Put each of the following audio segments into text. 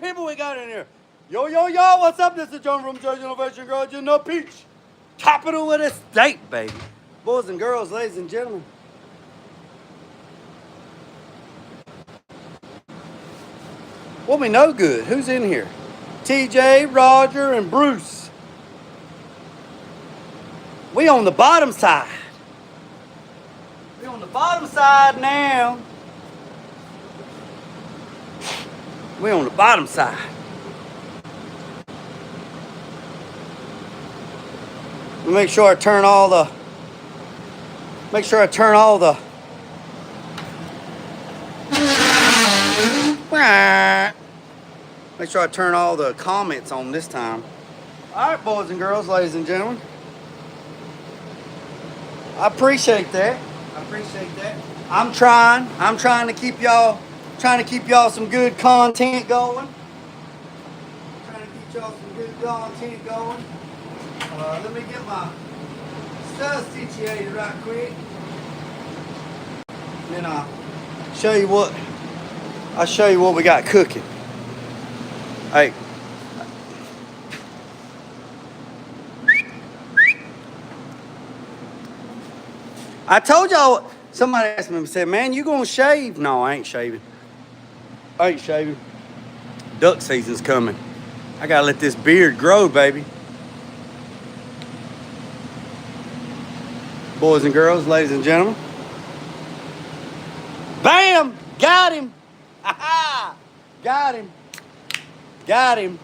people we got in here? Yo, what's up? This is John from Church Innovation Garage in the Peach. Capital of the state, baby. Boys and girls, ladies and gentlemen. What we know good? Who's in here? TJ, Roger, and Bruce. We on the bottom side. We on the bottom side now. We on the bottom side. Make sure I turn all the. Make sure I turn all the. Make sure I turn all the comments on this time. All right, boys and girls, ladies and gentlemen. I appreciate that. I appreciate that. I'm trying to keep y'all some good content going. Trying to keep y'all some good content going. Let me get my stuff situated right quick. And then I'll show you what we got cooking. Hey. I told y'all, somebody asked me, said, man, you gonna shave? No, I ain't shaving. I ain't shaving. Duck season's coming. I gotta let this beard grow, baby. Boys and girls, ladies and gentlemen. Bam! Got him! Ha-ha! Got him. Got him.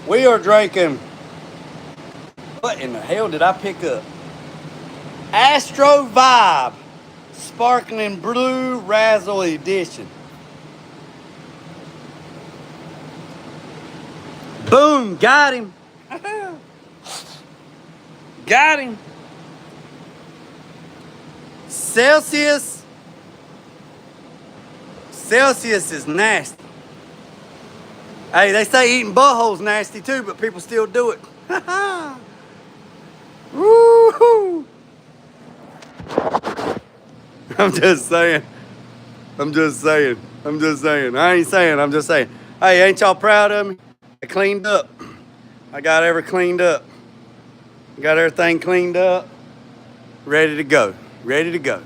We are drinking. What in the hell did I pick up? Astro Vibe Sparkling Blue Razzle Edition. Boom, got him. Got him. Celsius is nasty. Hey, they say eating butthole's nasty too, but people still do it. Woo-hoo. I'm just saying. I ain't saying, I'm just saying. Hey, ain't y'all proud of me? I cleaned up. I got everything cleaned up. Got everything cleaned up. Ready to go. Ready to go.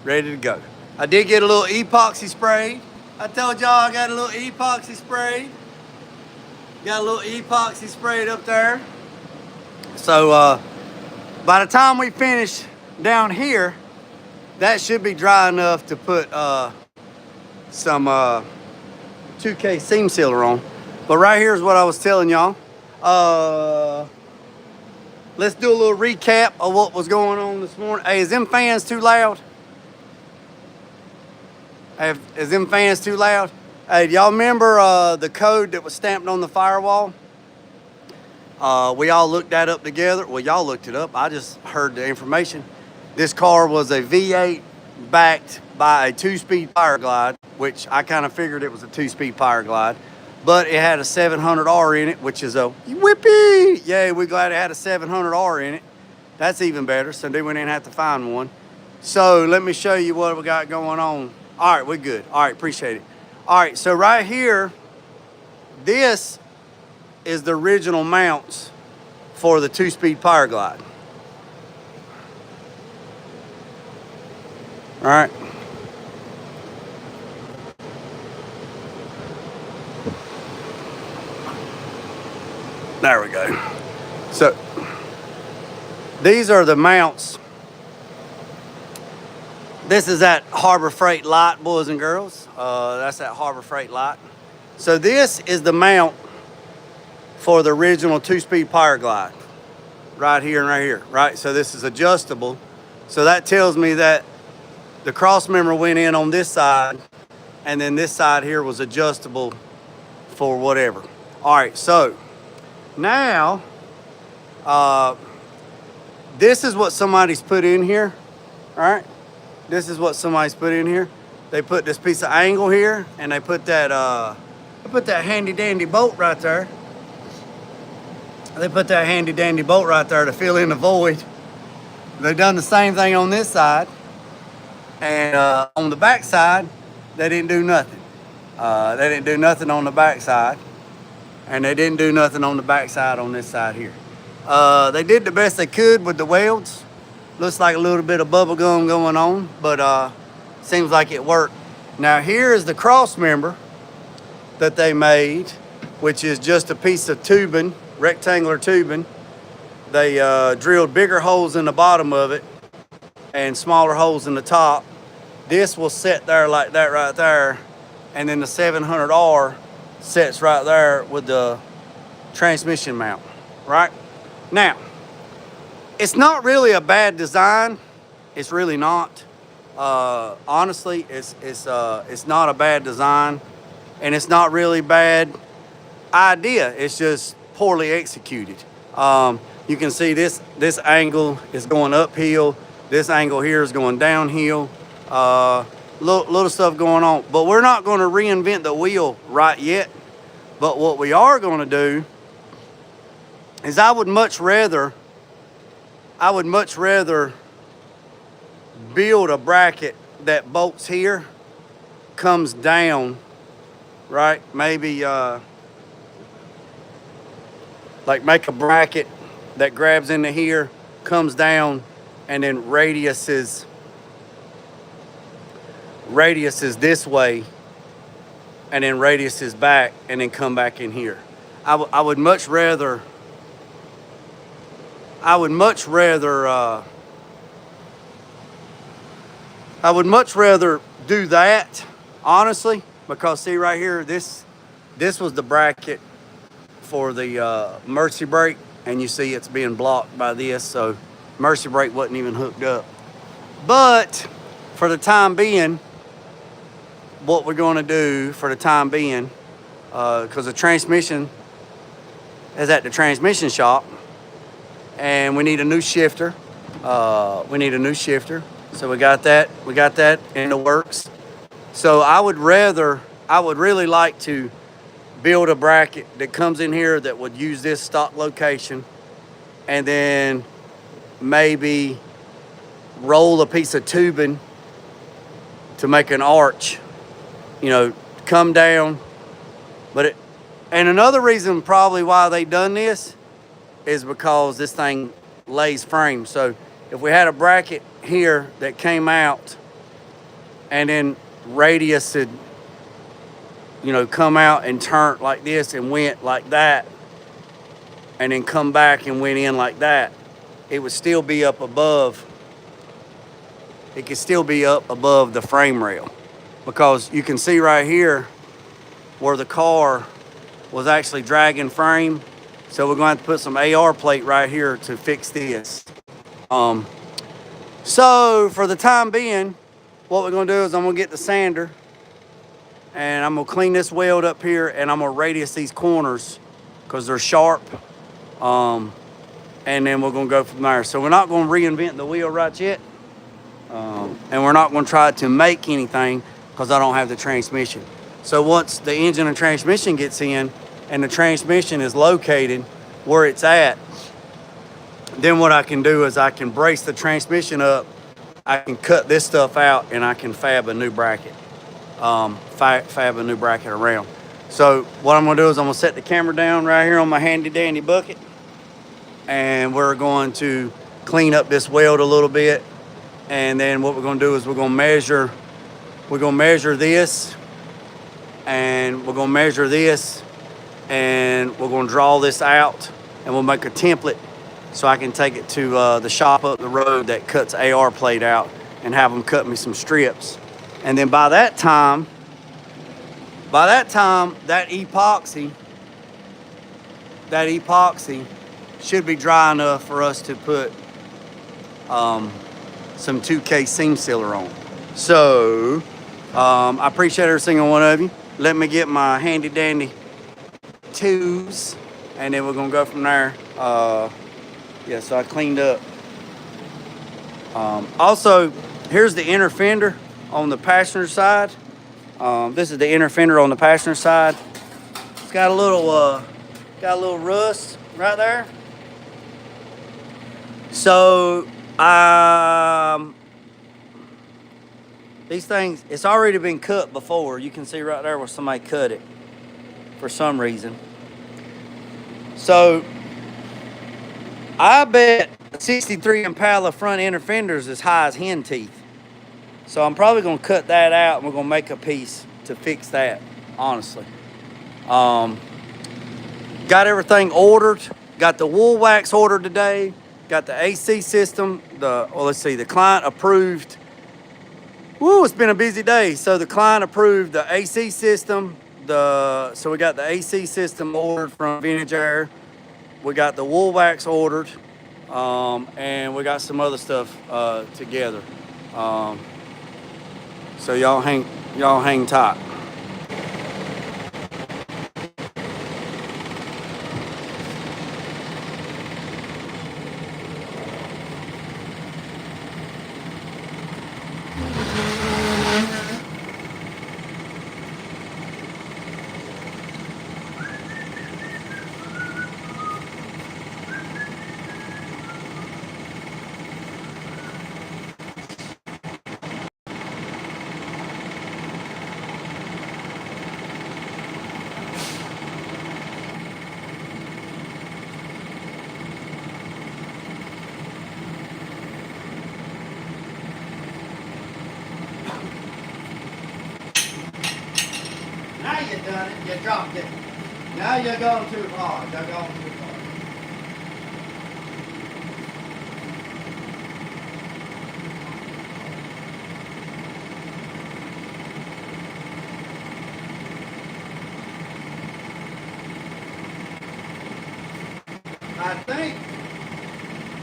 Ready to go. I did get a little epoxy spray. I told y'all I got a little epoxy spray. Got a little epoxy sprayed up there. So by the time we finish down here, that should be dry enough to put some 2K seam sealer on. But right here is what I was telling y'all. Let's do a little recap of what was going on this morning. Hey, is them fans too loud? Is them fans too loud? Hey, do y'all remember the code that was stamped on the Firewall? We all looked that up together. Well, y'all looked it up. I just heard the information. This car was a V8 backed by a 2-speed Power Glide, which I kind of figured it was a 2-speed Power Glide. But it had a 700R in it, which is a whippy. Yay, we're glad it had a 700R in it. That's even better, so then we didn't have to find one. So let me show you what we got going on. All right, we're good. All right, appreciate it. All right, so right here, this is the original mounts for the 2-speed Power Glide. All right. There we go. So these are the mounts. This is that Harbor Freight Light, boys and girls. That's that Harbor Freight Light. So this is the mount for the original 2-speed Power Glide. Right here and right here, right? So this is adjustable. So that tells me that the cross member went in on this side, and then this side here was adjustable for whatever. All right, so now, this is what somebody's put in here, all right? This is what somebody's put in here. They put this piece of angle here, and they put that handy dandy bolt right there. They put that handy dandy bolt right there to fill in the void. They've done the same thing on this side. And on the back side, They didn't do nothing. They didn't do nothing on the backside, and they didn't do nothing on the backside on this side here. They did the best they could with the welds. Looks like a little bit of bubble gum going on, but seems like it worked. Now here is the cross member that they made, which is just a piece of tubing, rectangular tubing. They drilled bigger holes in the bottom of it and smaller holes in the top. This will set there like that right there, and then the 700R sets right there with the transmission mount, right? Now, it's not really a bad design. It's really not. Honestly, it's not a bad design, and it's not really bad idea. It's just poorly executed. You can see this angle is going uphill. This angle here is going downhill. Little stuff going on, but we're not going to reinvent the wheel right yet. But what we are going to do is I would much rather build a bracket that bolts here, comes down, right? Maybe like make a bracket that grabs into here, comes down, and then radiuses this way, and then radiuses back, and then come back in here. I would much rather do that, honestly, because see right here, this was the bracket for the Mercy brake, and you see it's being blocked by this, so Mercy brake wasn't even hooked up. But for the time being, what we're going to do for the time being, because the transmission is at the transmission shop, and we need a new shifter. So we got that in the works. So I would really like to build a bracket that comes in here that would use this stock location, and then maybe roll a piece of tubing to make an arch, come down. And another reason probably why they done this is because this thing lays frame. So if we had a bracket here that came out and then radius had, come out and turned like this and went like that, and then come back and went in like that, it would still be up above. It could still be up above the frame rail, because you can see right here where the car was actually dragging frame. So we're going to have to put some AR plate right here to fix this. So for the time being, what we're going to do is I'm going to get the sander, and I'm going to clean this weld up here, and I'm going to radius these corners because they're sharp. And then we're going to go from there. So we're not going to reinvent the wheel right yet. And we're not going to try to make anything because I don't have the transmission. So once the engine and transmission gets in and the transmission is located where it's at, then what I can do is I can brace the transmission up, I can cut this stuff out, and I can fab a new bracket. Fab a new bracket around. So what I'm going to do is I'm going to set the camera down right here on my handy dandy bucket, and we're going to clean up this weld a little bit. And then what we're going to do is we're going to measure this, and we're going to measure this, and we're going to draw this out, and we'll make a template so I can take it to the shop up the road that cuts AR plate out and have them cut me some strips. And then by that time, that epoxy should be dry enough for us to put some 2K seam sealer on. So I appreciate every single one of you. Let me get my handy dandy tools, and then we're gonna go from there. So I cleaned up. Also, here's the inner fender on the passenger side. This is the inner fender on the passenger side. It's got a little rust right there. So These things, it's already been cut before. You can see right there where somebody cut it for some reason. So I bet 63 Impala front end fenders as high as hen teeth. So I'm probably gonna cut that out and we're gonna make a piece to fix that, honestly. Got everything ordered. Got the wool wax ordered today. Got the AC system, the client approved. Woo, it's been a busy day. So the client approved the AC system. So we got the AC system ordered from Vintage Air. We got the wool wax ordered. And we got some other stuff together. So y'all hang tight. Now you done it, you dropped it. Now you're going too hard, you're going too hard.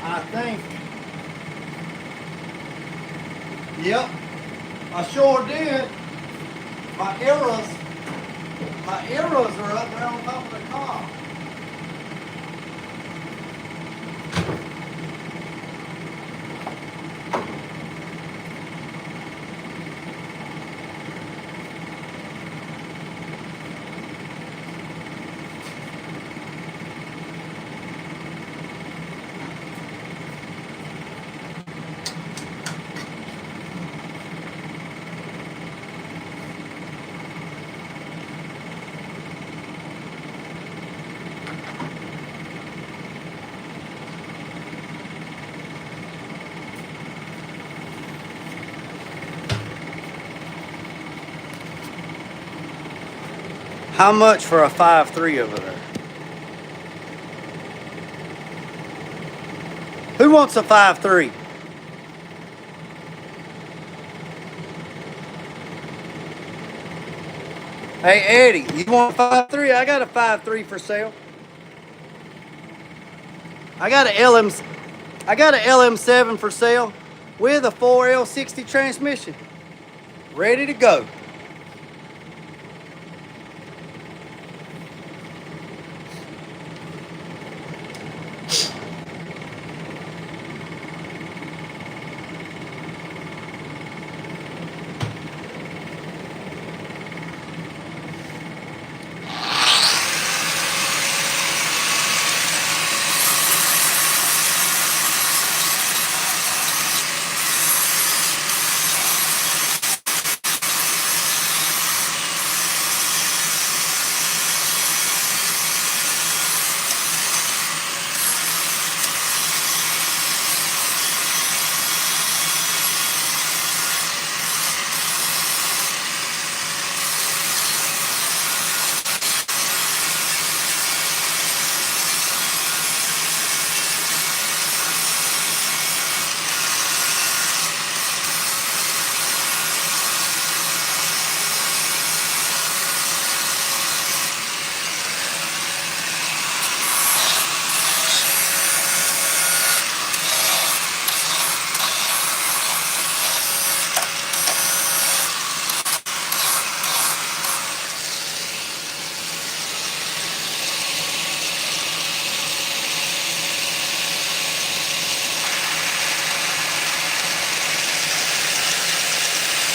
I think, yep, I sure did. My arrows are up there on top of the car. How much for a 5.3 over there? Who wants a 5.3? Hey Eddie, you want a 5.3? I got a 5.3 for sale. I got an LM7 for sale with a 4L60 transmission. Ready to go.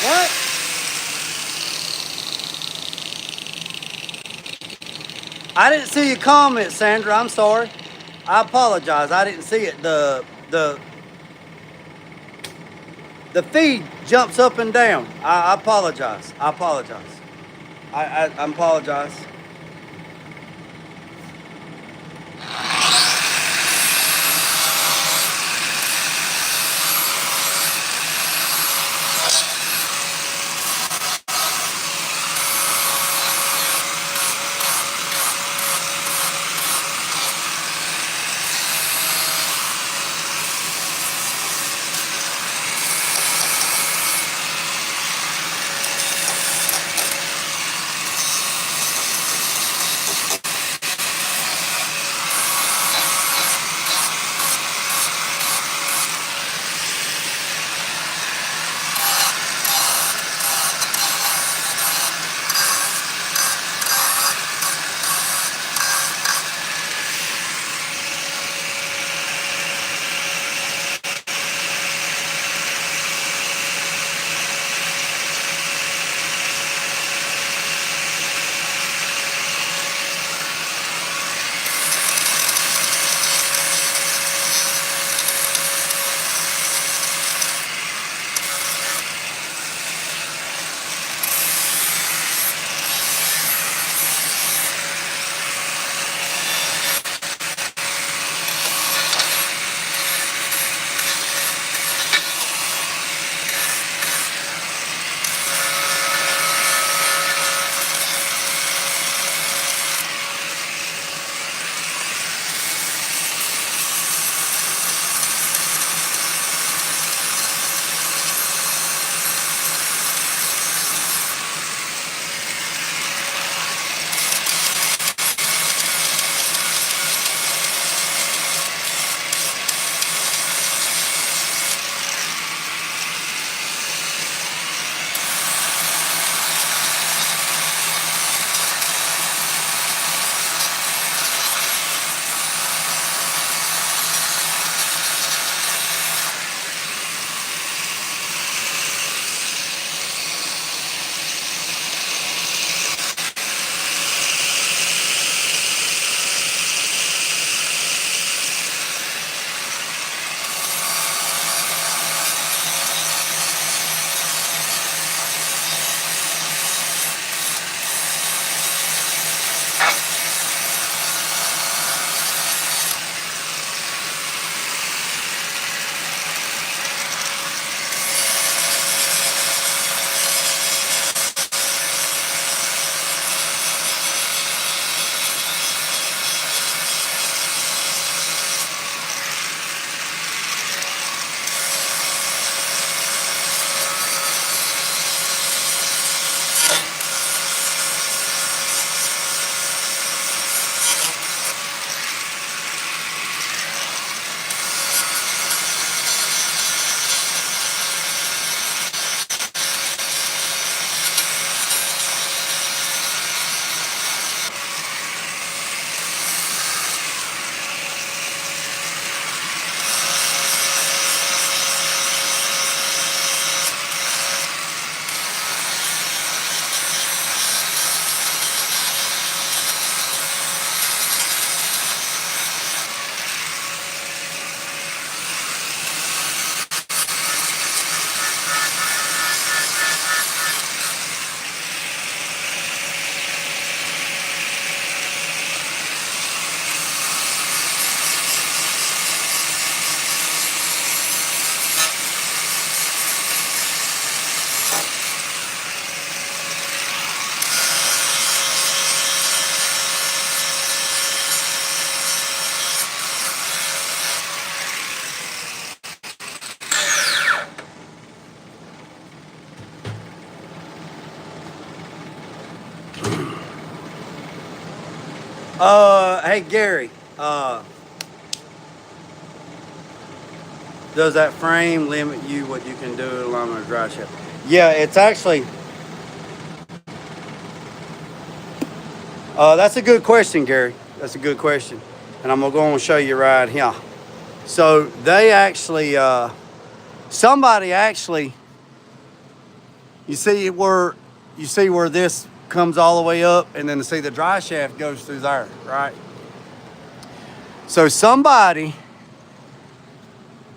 What? I didn't see your comment, Sandra. I'm sorry. I apologize. I didn't see it. the feed jumps up and down. I apologize. I apologize. I apologize. Hey Gary, does that frame limit you what you can do along a dry shaft? Yeah, it's actually. That's a good question, Gary. That's a good question, and I'm gonna go and show you right here. So they actually, somebody actually, you see where this comes all the way up, and then see the dry shaft goes through there, right? So somebody,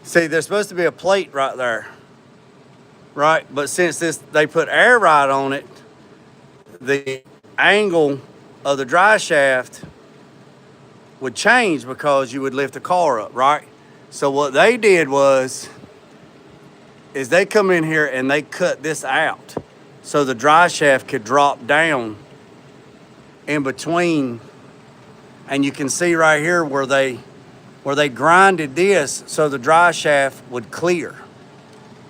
see, there's supposed to be a plate right there. right? But since they put air ride on it, the angle of the dry shaft would change because you would lift the car up, right? So what they did is they come in here and they cut this out so the dry shaft could drop down in between. And you can see right here where they grinded this so the dry shaft would clear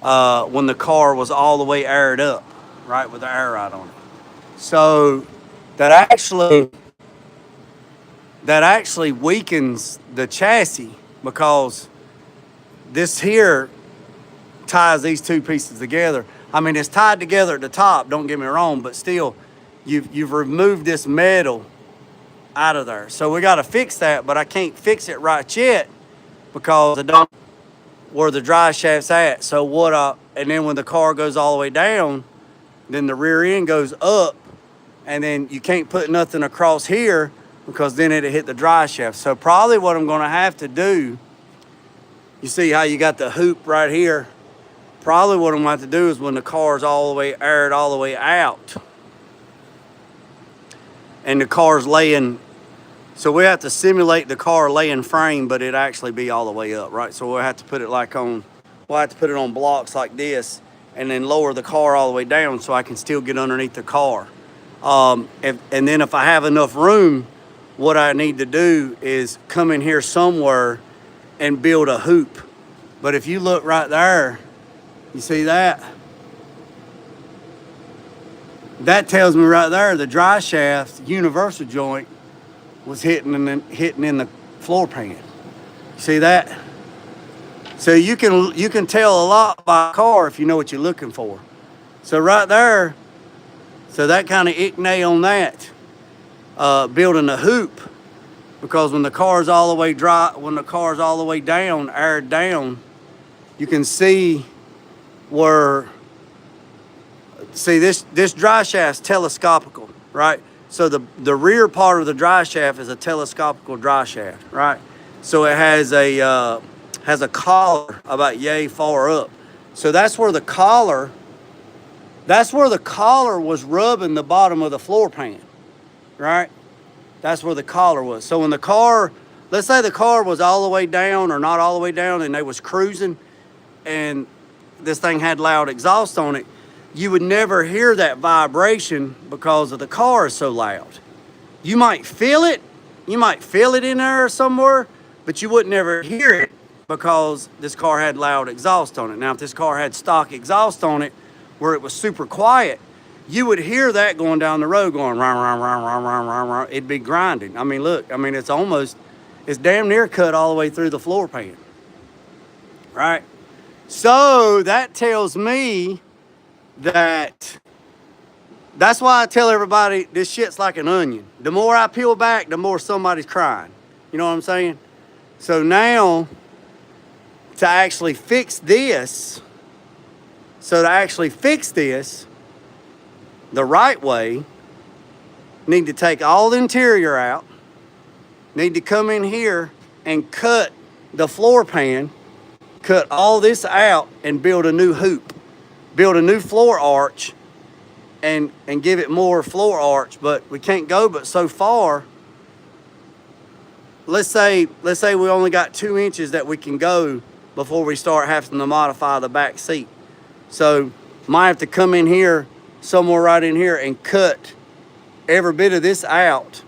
when the car was all the way aired up, right, with the air ride on it. So that actually weakens the chassis because this here ties these two pieces together. I mean, it's tied together at the top, don't get me wrong, but still, you've removed this metal out of there. So we got to fix that, but I can't fix it right yet because I don't where the dry shaft's at. So and then when the car goes all the way down, then the rear end goes up, and then you can't put nothing across here because then it'll hit the dry shaft. So probably what I'm gonna have to do, you see how you got the hoop right here? Probably what I'm gonna have to do is when the car's all the way aired all the way out and the car's laying, so we have to simulate the car laying frame, but it actually be all the way up, right? So we'll have to put it we'll have to put it on blocks like this and then lower the car all the way down so I can still get underneath the car. And then if I have enough room, what I need to do is come in here somewhere and build a hoop. But if you look right there, you see that? That tells me right there the dry shaft universal joint was hitting in the floor pan. You see that? So you can tell a lot by a car if you know what you're looking for. So right there, so that kind of icknay on that, building a hoop, because when the car's all the way down, aired down, you can see this dry shaft's telescopical, right? So the rear part of the dry shaft is a telescopical dry shaft, right? So it has a collar about yay far up. So that's where the collar was rubbing the bottom of the floor pan, right? That's where the collar was. So when the car, let's say the car was all the way down or not all the way down and they was cruising and this thing had loud exhaust on it, you would never hear that vibration because of the car is so loud. You might feel it in there somewhere, but you would never hear it because this car had loud exhaust on it. Now, if this car had stock exhaust on it, where it was super quiet, you would hear that going down the road going rah, rah, rah, rah, rah, rah, rah. It'd be grinding. I mean, look, it's damn near cut all the way through the floor pan, right? So that tells me that's why I tell everybody this shit's like an onion. The more I peel back, the more somebody's crying. You know what I'm saying? So now, to actually fix this the right way, need to take all the interior out, need to come in here and cut the floor pan, cut all this out and build a new hoop, build a new floor arch and give it more floor arch. But we can't go but so far. Let's say we only got 2 inches that we can go before we start having to modify the back seat. So might have to come in here, somewhere right in here, and cut every bit of this out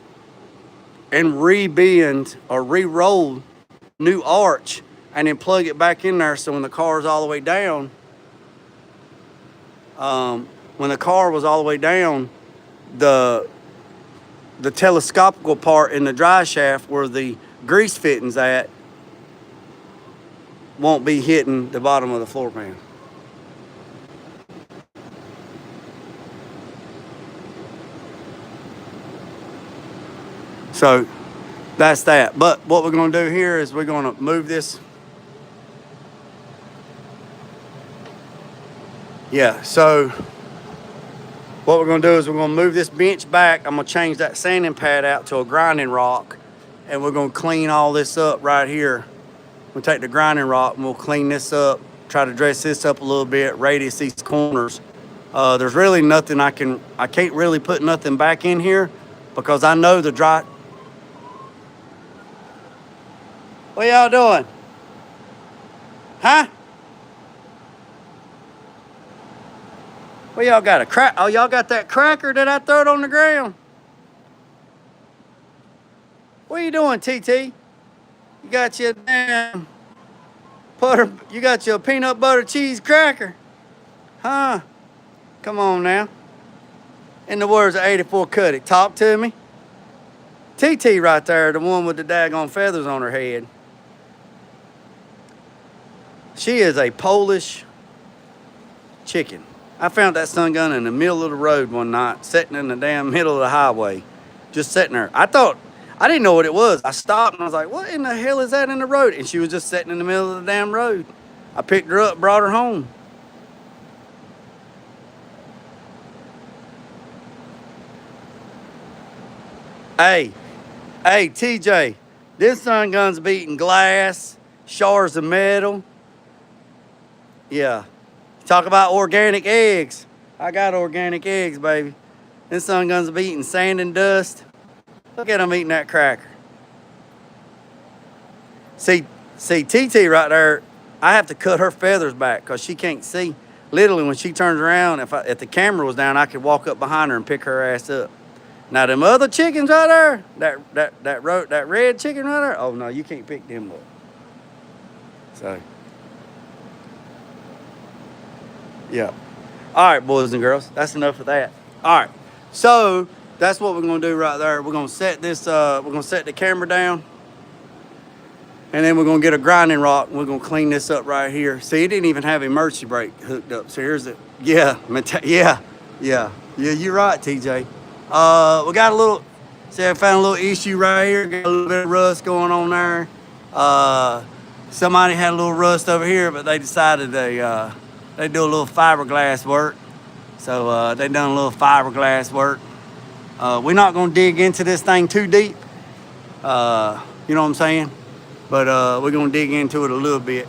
and re-bend or re-roll new arch and then plug it back in there so when the car is all the way down, when the car was all the way down, the telescopical part in the dry shaft where the grease fittings at won't be hitting the bottom of the floor pan. So that's that. But what we're going to do here is we're going to move this. Yeah, so what we're going to do is we're going to move this bench back. I'm going to change that sanding pad out to a grinding rock, and we're going to clean all this up right here. We'll take the grinding rock and we'll clean this up try to dress this up a little bit, radius these corners. There's really nothing I can't really put nothing back in here because I know the dry. What y'all doing? Huh? Well, y'all got a crack. Oh, y'all got that cracker that I throwed on the ground. What are you doing, TT? You got your damn butter. You got your peanut butter cheese cracker, huh? Come on now. In the words of 84 Cuddy, talk to me. TT right there, the one with the daggone feathers on her head. She is a Polish chicken. I found that stun gun in the middle of the road one night, sitting in the damn middle of the highway, just sitting there. I didn't know what it was. I stopped and I was like, what in the hell is that in the road? And she was just sitting in the middle of the damn road. I picked her up, brought her home. Hey, TJ, this stun gun's beating glass, shards of metal. Yeah. Talk about organic eggs. I got organic eggs, baby. This stun gun's beating sand and dust. Look at them eating that cracker. See, TT right there, I have to cut her feathers back because she can't see. Literally, when she turns around, if the camera was down, I could walk up behind her and pick her ass up. Now, them other chickens right there, that red chicken right there, oh, no, you can't pick them up. So, yeah. All right, boys and girls, that's enough of that. All right, so that's what we're gonna do right there. We're gonna set this, we're gonna set the camera down, and then we're gonna get a grinding rock, and we're gonna clean this up right here. See, it didn't even have emergency brake hooked up. So here's it. Yeah, you're right, TJ. We got a little, see, I found a little issue right here. Got a little bit of rust going on there. Somebody had a little rust over here, but they decided they do a little fiberglass work. So they done a little fiberglass work. We're not gonna dig into this thing too deep. You know what I'm saying? But we're gonna dig into it a little bit.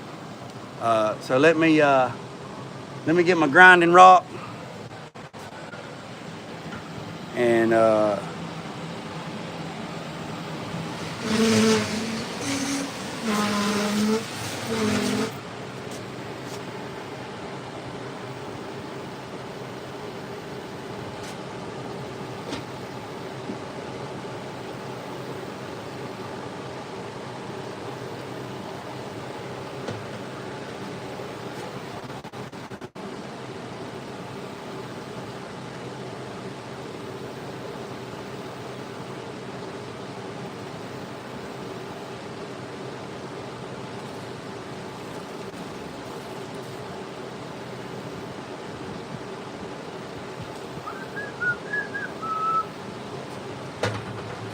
So let me get my grinding rock. And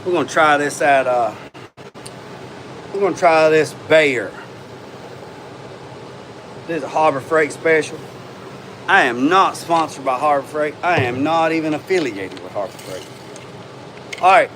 we're gonna try this at we're gonna try this Bayer. This is a Harbor Freight special. I am not sponsored by Harbor Freight. I am not even affiliated with Harbor Freight. All right.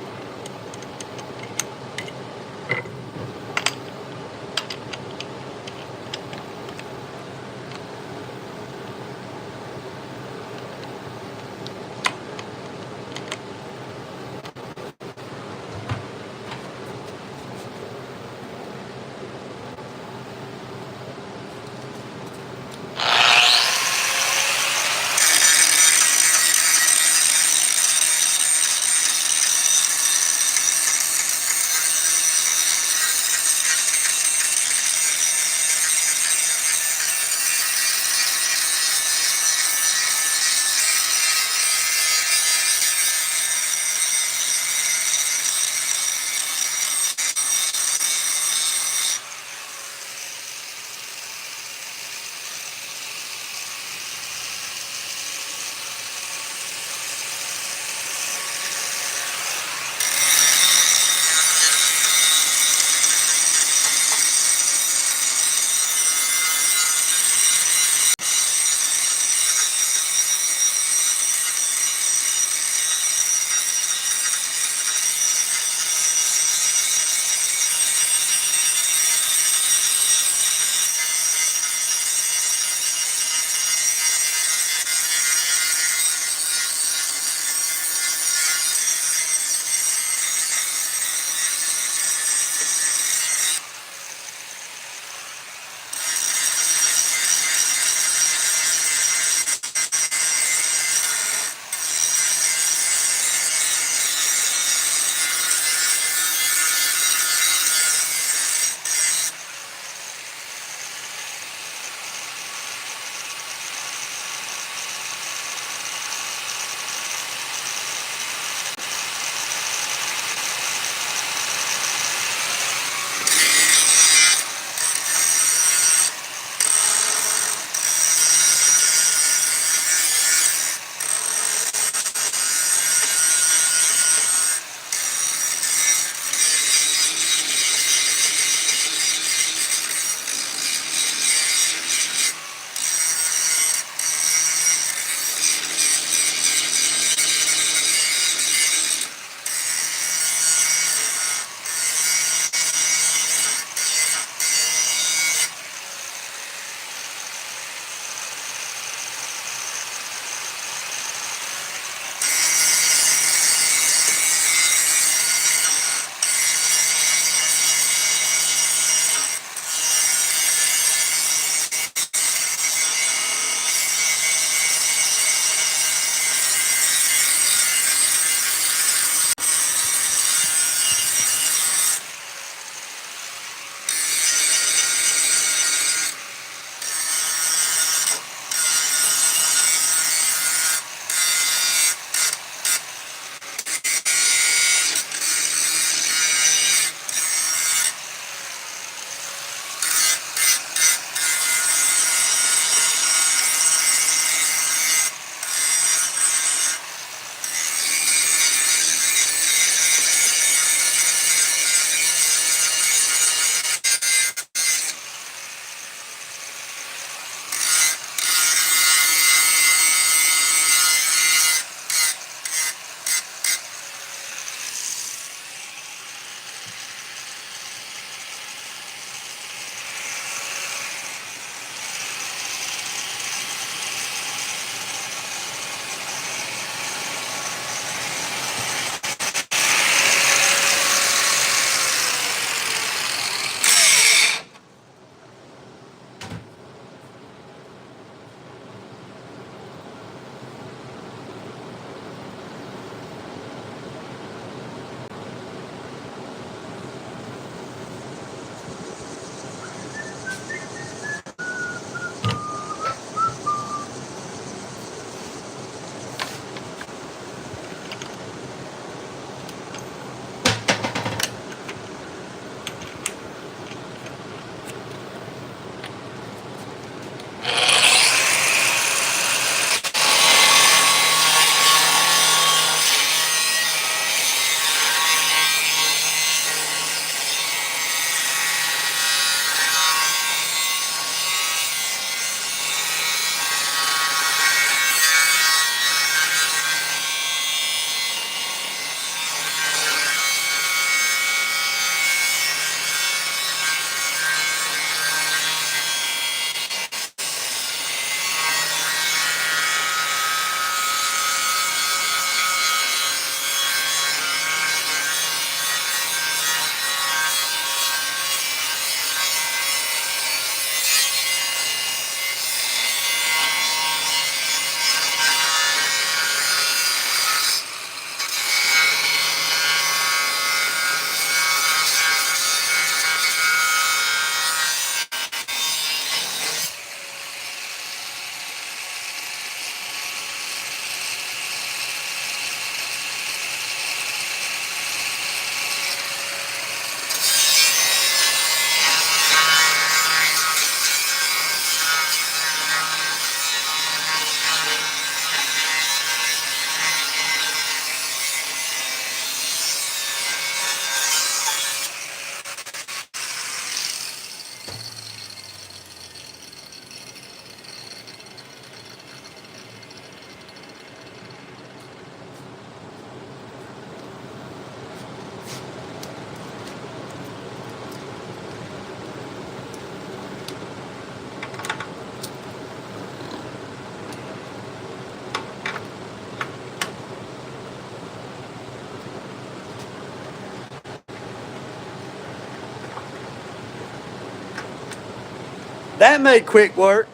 That made quick work.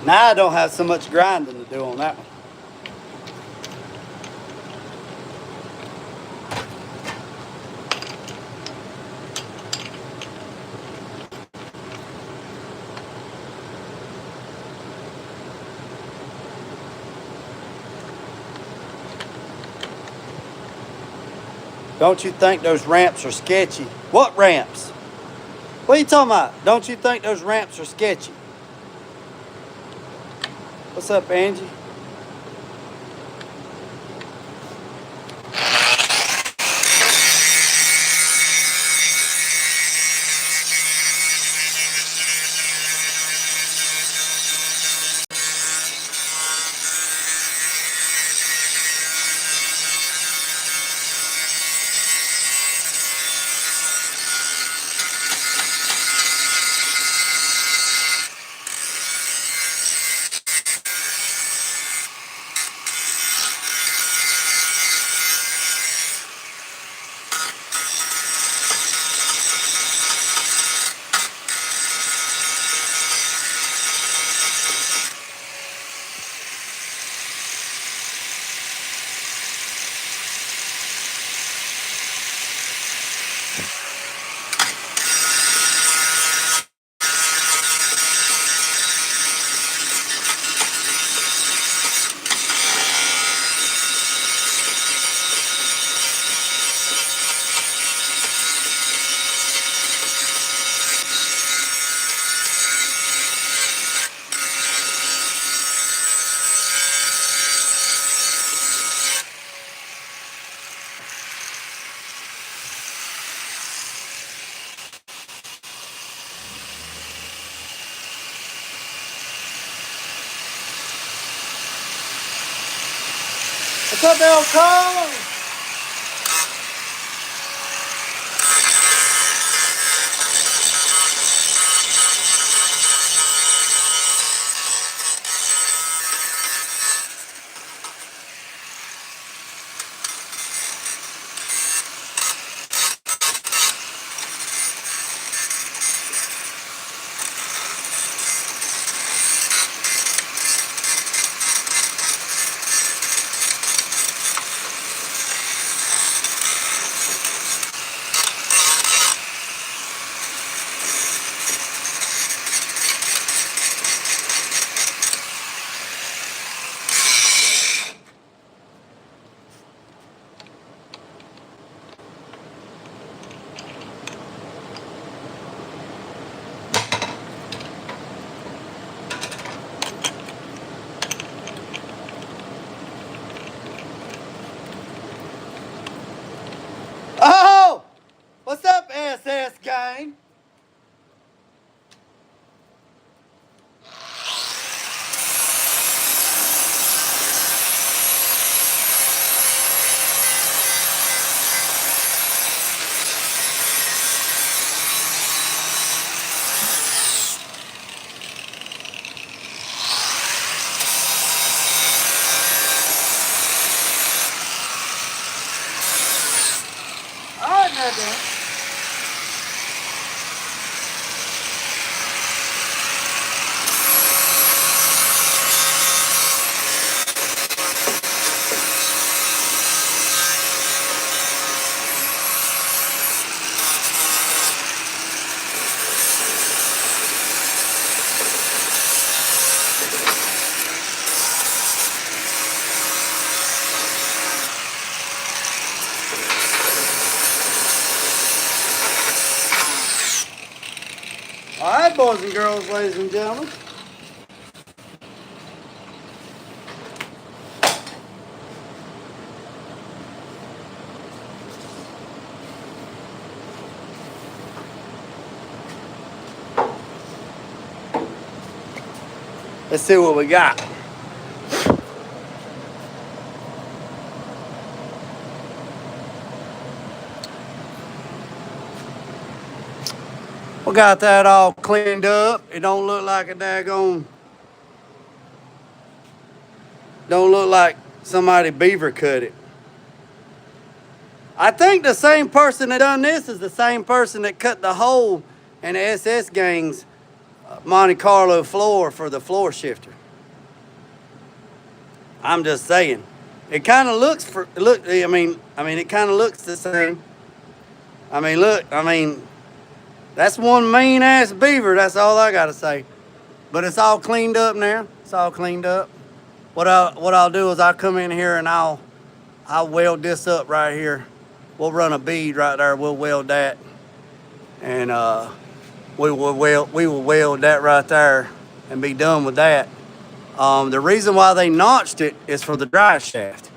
Now I don't have so much grinding to do on that one. Don't you think those ramps are sketchy? What ramps? What are you talking about? Don't you think those ramps are sketchy? What's up, Angie? What's up, El Cole? Oh! What's up, SS gang? All right, now then. All right, boys and girls, ladies and gentlemen. Let's see what we got. We got that all cleaned up. It don't look like a daggone, don't look like somebody beaver cut it. I think the same person that done this is the same person that cut the hole in the SS Gang's Monte Carlo floor for the floor shifter. I'm just saying. It kind of looks it kind of looks the same. I mean, look, that's one mean ass beaver. That's all I gotta say. But it's all cleaned up now. It's all cleaned up. What I'll do is I'll come in here and I'll weld this up right here. We'll run a bead right there. We'll weld that, and we will weld that right there and be done with that. The reason why they notched it is for the drive shaft,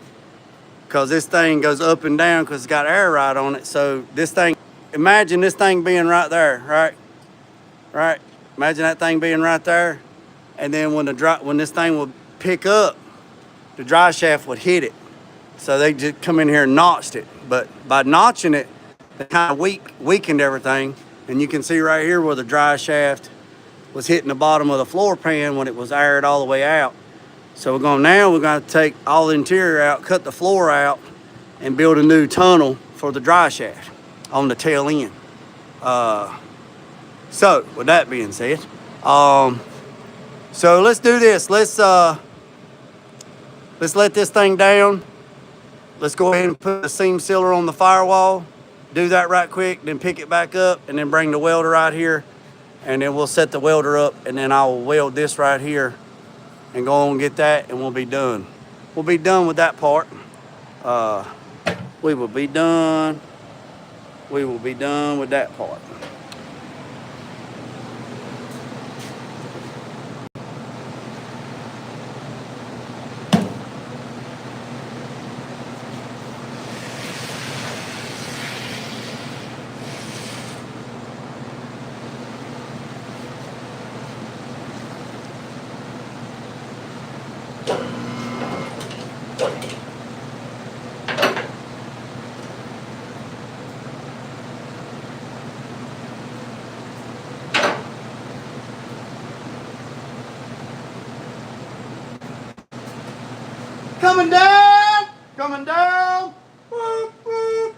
because this thing goes up and down because it's got air right on it. So this thing, imagine this thing being right there, right? Imagine that thing being right there, and then when this thing would pick up, the drive shaft would hit it. So they just come in here and notched it. But by notching it, they kind of weakened everything. And you can see right here where the drive shaft was hitting the bottom of the floor pan when it was aired all the way out. So we're going to take all the interior out, cut the floor out, and build a new tunnel for the drive shaft on the tail end. So with that being said, so let's do this. Let's let this thing down. Let's go ahead and put the seam sealer on the firewall. Do that right quick, then pick it back up, and then bring the welder right here, and then we'll set the welder up, and then I'll weld this right here and go on and get that, and we'll be done. We'll be done with that part. We will be done. We will be done with that part. Coming down, coming down. Whoop, whoop.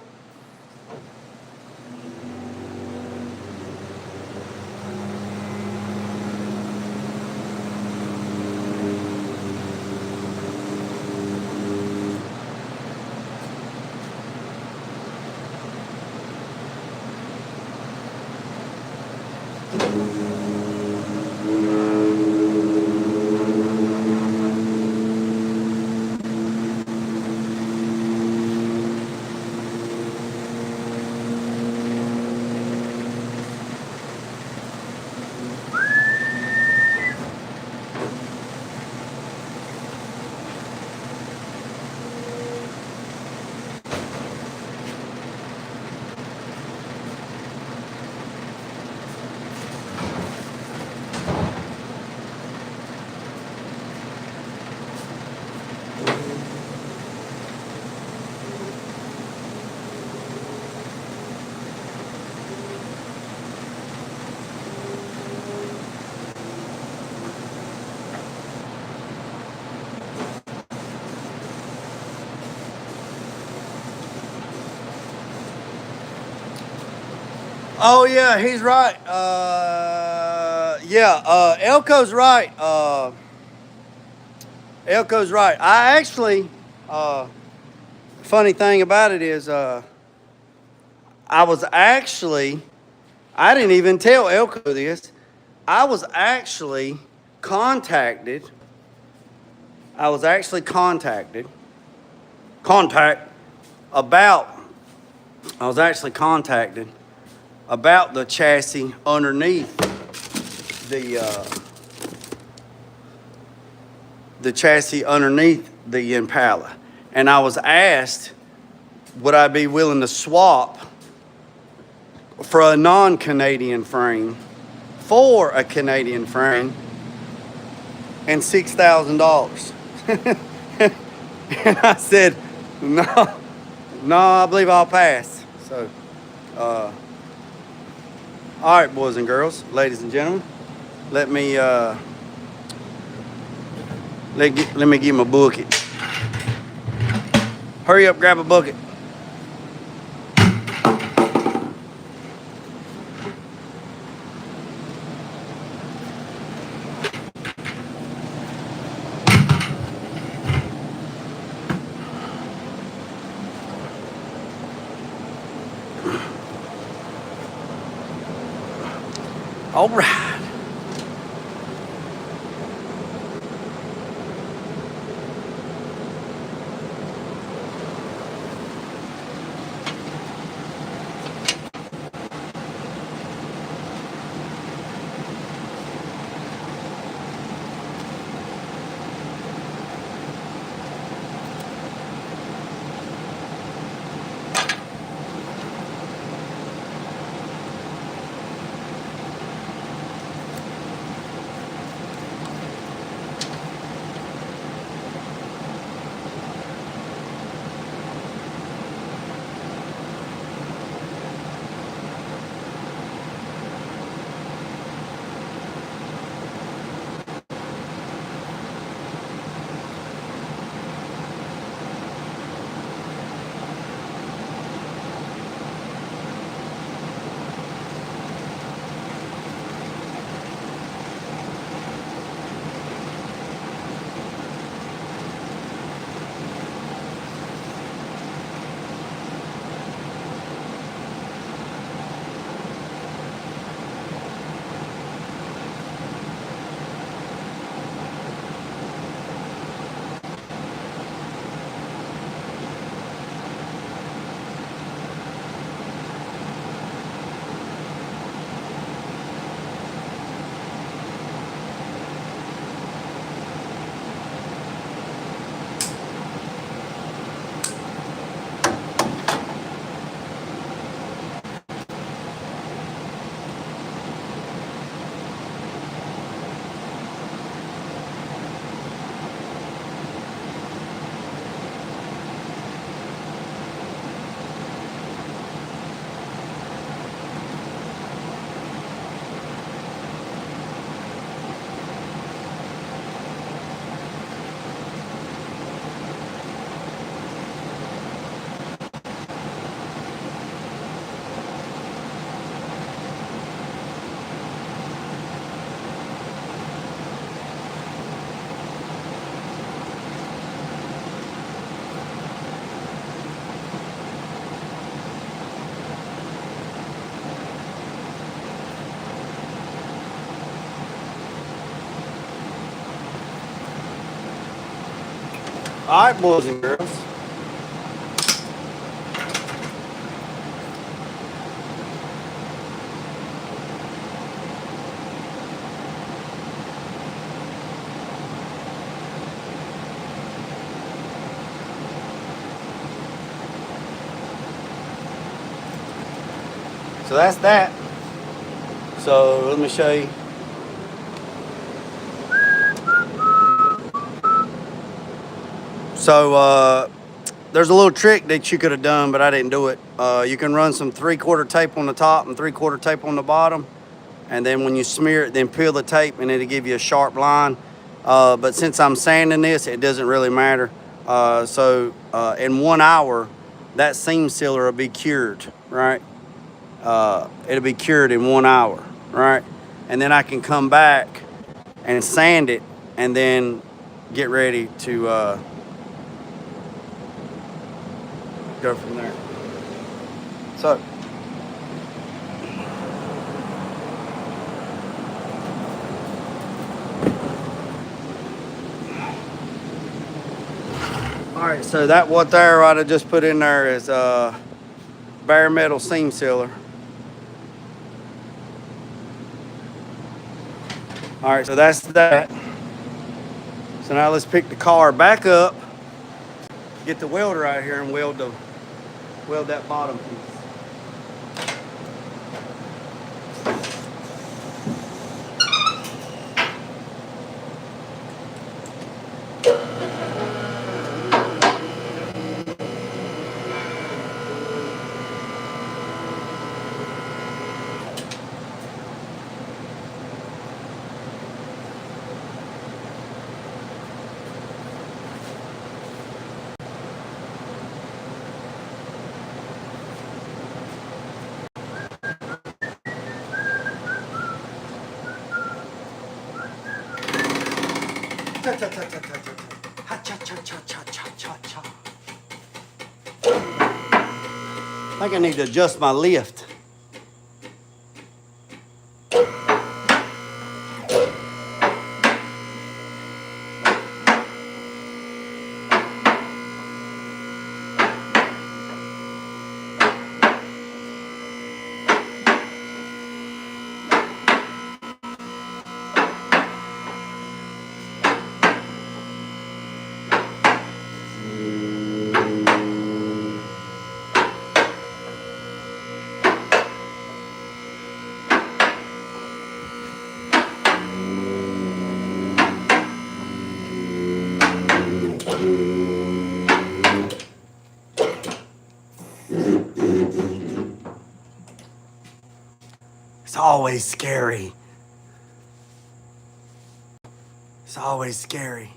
Oh yeah, he's right. Elko's right. Elko's right. I actually, funny thing about it is, I didn't even tell Elko this. I was actually contacted about the chassis underneath the chassis underneath the Impala. And I was asked, would I be willing to swap for a non-Canadian frame for a Canadian frame and $6,000. And I said, no, I believe I'll pass. So, all right, boys and girls, ladies and gentlemen, let me give him a bucket. Hurry up, grab a bucket. All right. All right, boys and girls. So that's that. So let me show you. So there's a little trick that you could have done, but I didn't do it. You can run some 3/4 tape on the top and 3/4 tape on the bottom. And then when you smear it, then peel the tape and it'll give you a sharp line. But since I'm sanding this, it doesn't really matter. So in 1 hour, that seam sealer will be cured, right? It'll be cured in 1 hour, right? And then I can come back and sand it and then get ready to go from there. So all right, so that what there I just put in there is bare metal seam sealer. All right, so that's that. So now let's pick the car back up, get the welder out here and weld that bottom piece. I think I need to adjust my lift. It's always scary. It's always scary.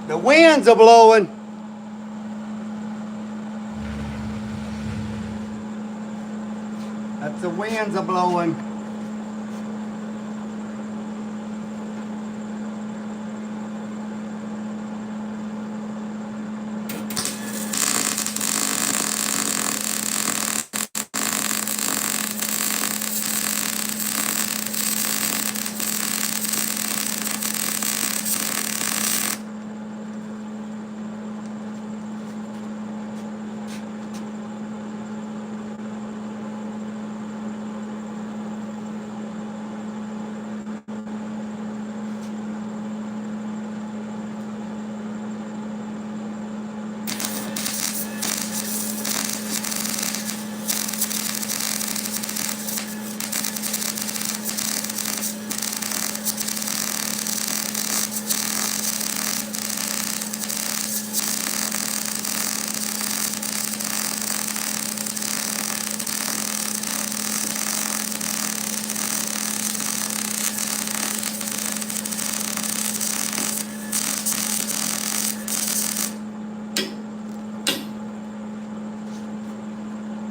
The winds are blowing. That's the winds are blowing.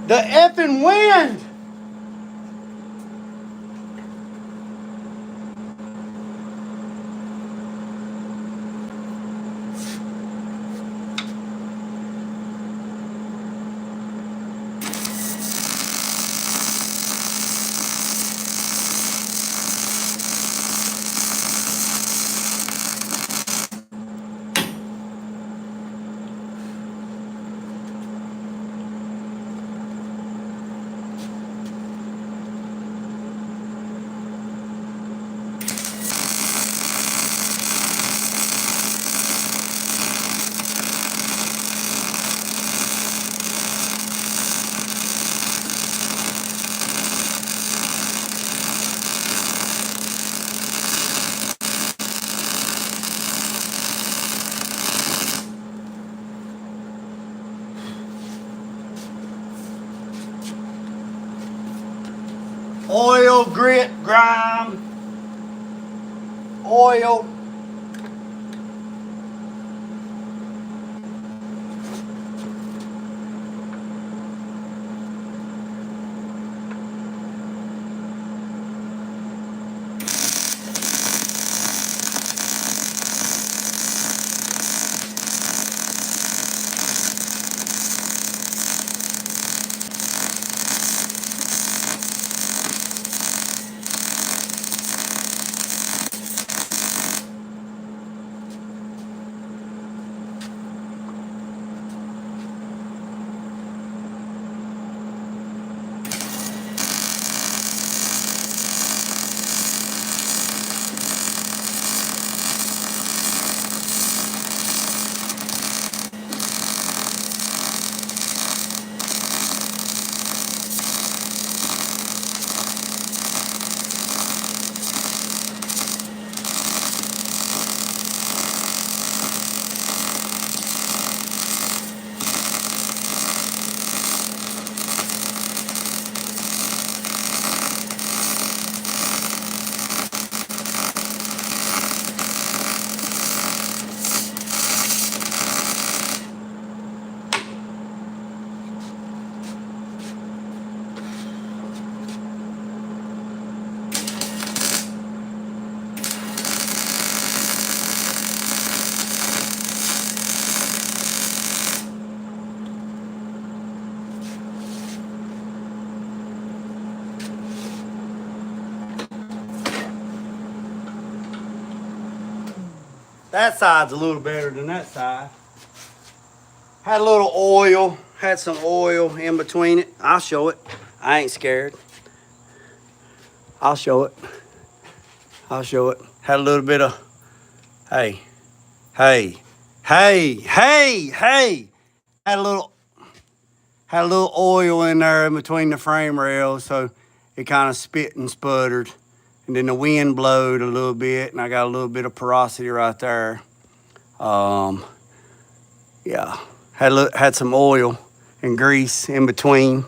The effing wind! Oil, grit, grime, oil. That side's a little better than that side. Had a little oil, had some oil in between it. I'll show it. I ain't scared. I'll show it. I'll show it. Had a little bit of, hey, hey, hey, hey, hey. Had a little oil in there in between the frame rails, so it kind of spit and sputtered. And then the wind blowed a little bit, and I got a little bit of porosity right there. Yeah, had some oil and grease in between.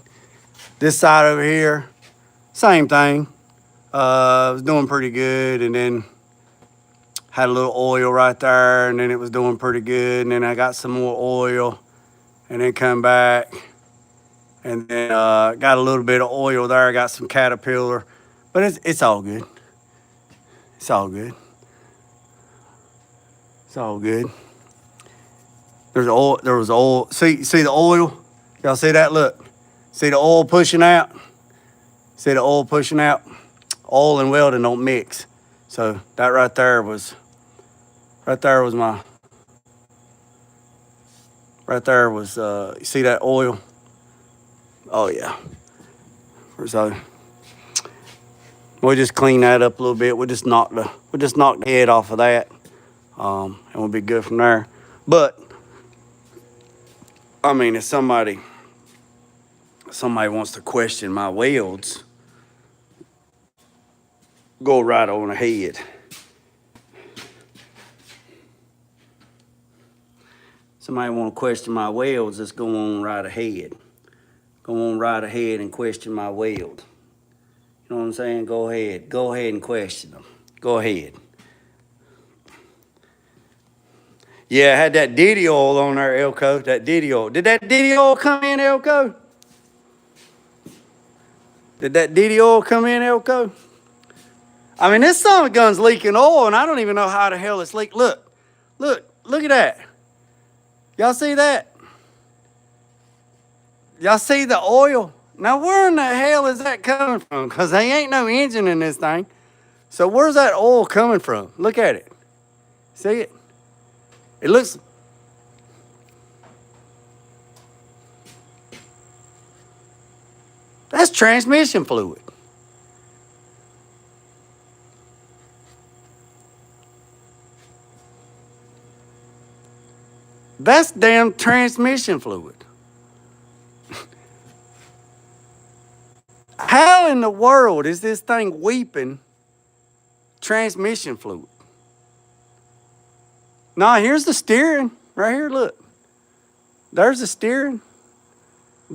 This side over here, same thing. Was doing pretty good, and then had a little oil right there, and then it was doing pretty good, and then I got some more oil, and then come back, and then got a little bit of oil there. I got some Caterpillar, but it's all good. It's all good. It's all good. There was oil. See the oil? Y'all see that? Look. See the oil pushing out? See the oil pushing out? Oil and welding don't mix. So that right there was my, you see that oil? Oh yeah. So we'll just clean that up a little bit. We'll just knock the head off of that. And we'll be good from there. But I mean, if somebody wants to question my welds, go right on ahead. Somebody want to question my welds, let's go on right ahead. Go on right ahead and question my weld. You know what I'm saying? Go ahead and question them. Go ahead. Yeah, I had that Diddy oil on there, Elko. That Diddy oil. Did that Diddy oil come in, Elko? Did that DD oil come in, Elko? I mean, this son of a gun's leaking oil, and I don't even know how the hell it's leaked. Look at that. Y'all see that? Y'all see the oil? Now, where in the hell is that coming from? Because there ain't no engine in this thing. So where's that oil coming from? Look at it. See it? It looks... That's transmission fluid. That's damn transmission fluid. How in the world is this thing weeping transmission fluid? Nah, here's the steering. Right here, look. There's the steering.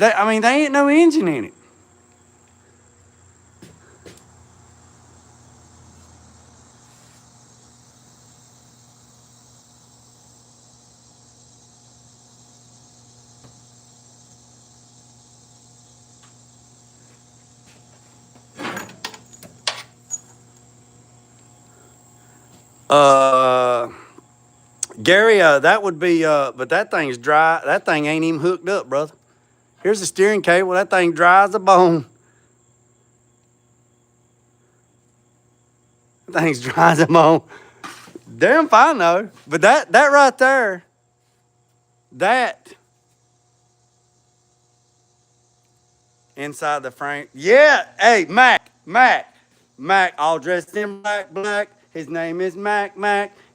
I mean, there ain't no engine in it. Gary, that would be, but that thing's dry. That thing ain't even hooked up, brother. Here's the steering cable. That thing dry as a bone. That thing's dry as a bone. Damn fine though. But that right there, that inside the frame. Yeah, hey, Mac, all dressed in black. His name is Mac.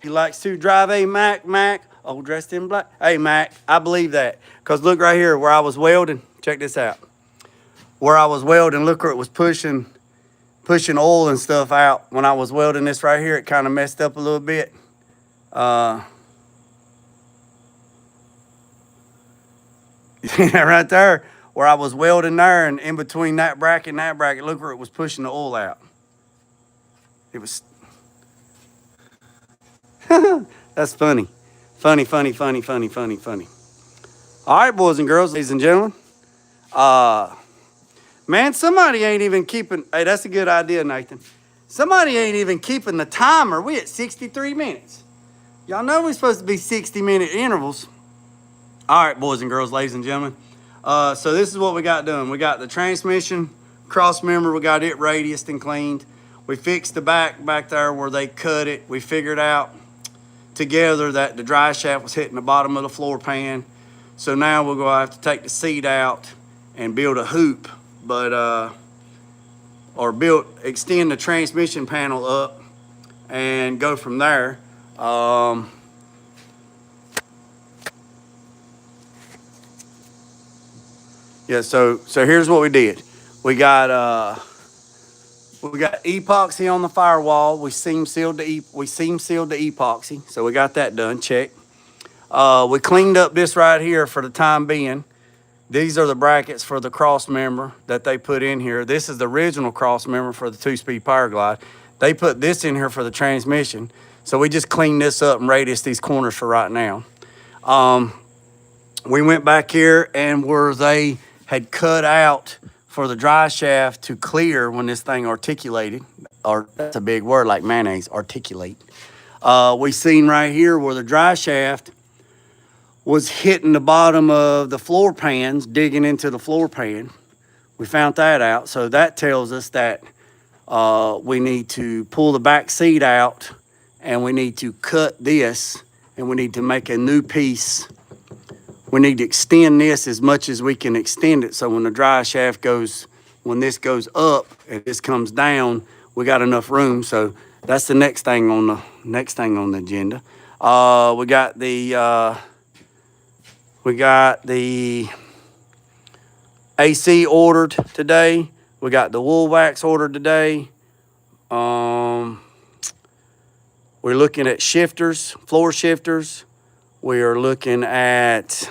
He likes to drive a Mac, all dressed in black. Hey, Mac, I believe that. Because look right here where I was welding. Check this out. Where I was welding, look where it was pushing oil and stuff out. When I was welding this right here, it kind of messed up a little bit. Right there, where I was welding there, and in between that bracket and that bracket, look where it was pushing the oil out. It was... That's funny. Funny. All right, boys and girls, ladies and gentlemen. Man, somebody ain't even keeping... Hey, that's a good idea, Nathan. Somebody ain't even keeping the timer. We at 63 minutes. Y'all know we're supposed to be 60-minute intervals. All right, boys and girls, ladies and gentlemen. So this is what we got done. We got the transmission cross member. We got it radiused and cleaned. We fixed the back there where they cut it. We figured out together that the dry shaft was hitting the bottom of the floor pan. So now we're going to have to take the seat out and build a hoop, extend the transmission panel up and go from there. Yeah, so here's what we did. We got epoxy on the firewall. We seam sealed the epoxy, so we got that done. Check. We cleaned up this right here for the time being. These are the brackets for the cross member that they put in here. This is the original cross member for the 2-speed power glide. They put this in here for the transmission. So we just cleaned this up and radiused these corners for right now. We went back here and where they had cut out for the dry shaft to clear when this thing articulated, or that's a big word like mayonnaise, articulate. We seen right here where the dry shaft was hitting the bottom of the floor pans, digging into the floor pan. We found that out. So that tells us that we need to pull the back seat out and we need to cut this and we need to make a new piece. We need to extend this as much as we can extend it. So when the dry shaft when this goes up and this comes down, we got enough room. So that's the next thing on the agenda. We got the AC ordered today. We got the wool wax ordered today. We're looking at shifters, floor shifters. We are looking at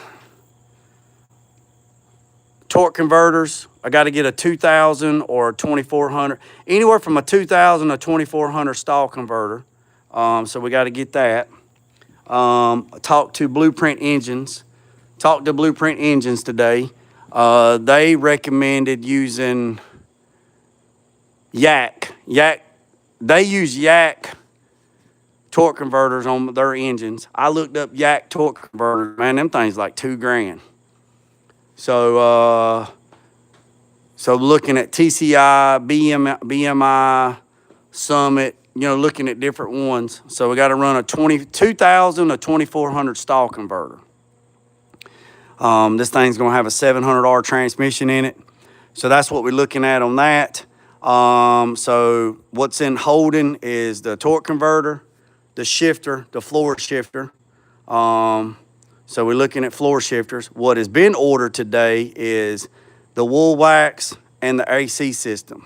torque converters. I got to get a 2000 or a 2400, anywhere from a 2000 to 2400 stall converter. So we got to get that. Talk to Blueprint Engines. Talked to Blueprint Engines today. They recommended using Yak. They use Yak torque converters on their engines. I looked up Yak torque converters. Man, them things like $2,000. So, so looking at TCI, BMI, Summit, looking at different ones. So we got to run a 2,000 to 2,400 stall converter. This thing's going to have a 700R transmission in it. So that's what we're looking at on that. So what's in holding is the torque converter, the shifter, the floor shifter. So we're looking at floor shifters. What has been ordered today is the wool wax and the AC system.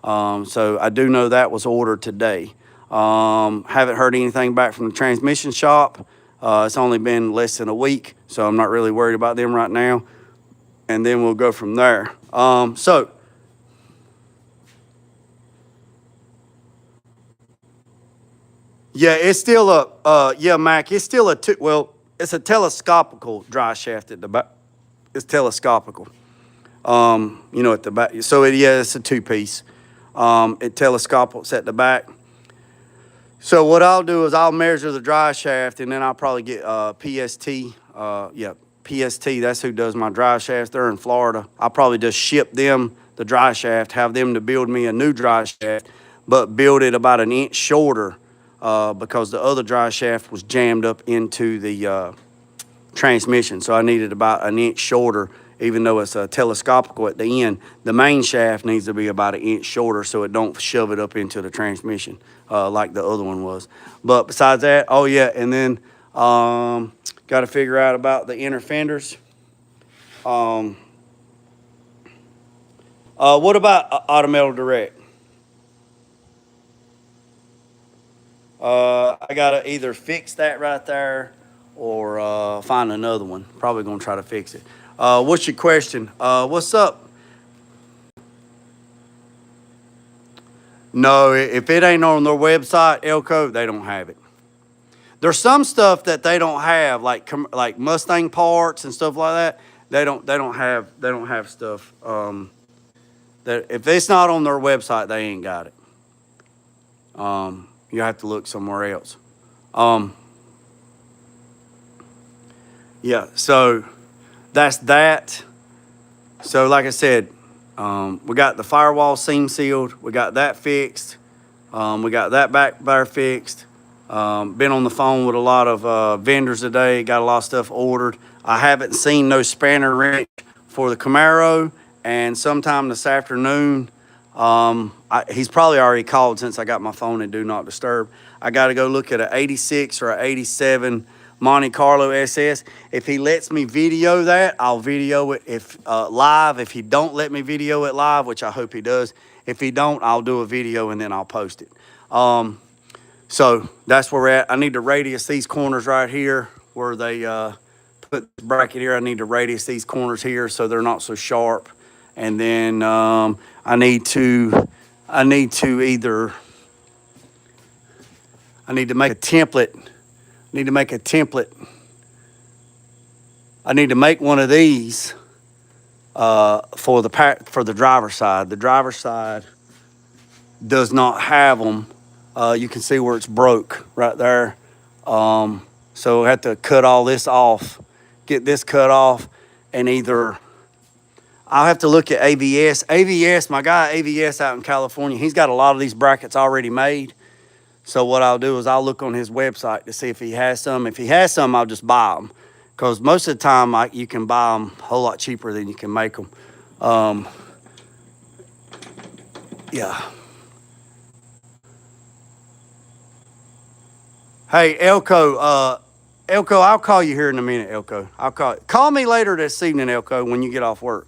So I do know that was ordered today. Haven't heard anything back from the transmission shop. It's only been less than a week, so I'm not really worried about them right now. And then we'll go from there. Yeah, it's still Mac, it's still it's a telescopical dry shaft at the back. It's telescopical. At the back. So it's a two-piece. It telescopes at the back. So what I'll do is I'll measure the dry shaft, and then I'll probably get PST. PST, that's who does my dry shafts. They're in Florida. I'll probably just ship them the dry shaft, have them to build me a new dry shaft, but build it about an inch shorter because the other dry shaft was jammed up into the transmission. So I needed about an inch shorter, even though it's telescopical at the end. The main shaft needs to be about an inch shorter so it don't shove it up into the transmission like the other one was. But besides that, and then got to figure out about the inner fenders. What about Autometal Direct? I got to either fix that right there or find another one. Probably going to try to fix it. What's your question? What's up? No, if it ain't on their website, Elko, they don't have it. There's some stuff that they don't have, like Mustang parts and stuff like that. They don't have stuff that if it's not on their website, they ain't got it. You have to look somewhere else. Yeah, so that's that. So like I said, we got the firewall seam sealed. We got that fixed. We got that back bar fixed. Been on the phone with a lot of vendors today. Got a lot of stuff ordered. I haven't seen no spanner wrench for the Camaro. And sometime this afternoon, he's probably already called since I got my phone in Do Not Disturb. I got to go look at an 86 or an 87 Monte Carlo SS. If he lets me video that, I'll video it live. If he don't let me video it live, which I hope he does. If he don't, I'll do a video and then I'll post it. So that's where we're at. I need to radius these corners right here where they put the bracket here. I need to radius these corners here so they're not so sharp. And then I need to make a template. I need to make one of these for the driver's side. The driver's side does not have them. You can see where it's broke right there. So I have to cut all this off, get this cut off, and either I'll have to look at AVS. AVS, my guy AVS out in California, he's got a lot of these brackets already made. So what I'll do is I'll look on his website to see if he has some. If he has some, I'll just buy them. Because most of the time, you can buy them a whole lot cheaper than you can make them. Yeah. Hey, Elko, I'll call you here in a minute, Elko. Call me later this evening, Elko, when you get off work,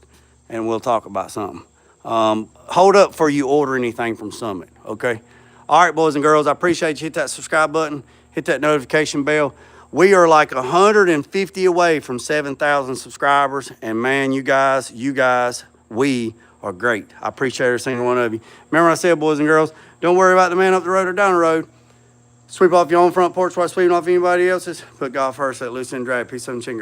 and we'll talk about something. Hold up for you order anything from Summit, okay? All right, boys and girls, I appreciate you. Hit that subscribe button. Hit that notification bell. We are like 150 away from 7,000 subscribers. And, man, you guys, we are great. I appreciate every single one of you. Remember what I said, boys and girls, don't worry about the man up the road or down the road. Sweep off your own front porch while sweeping off anybody else's. Put God first, let loose and drag. Peace, and chicken.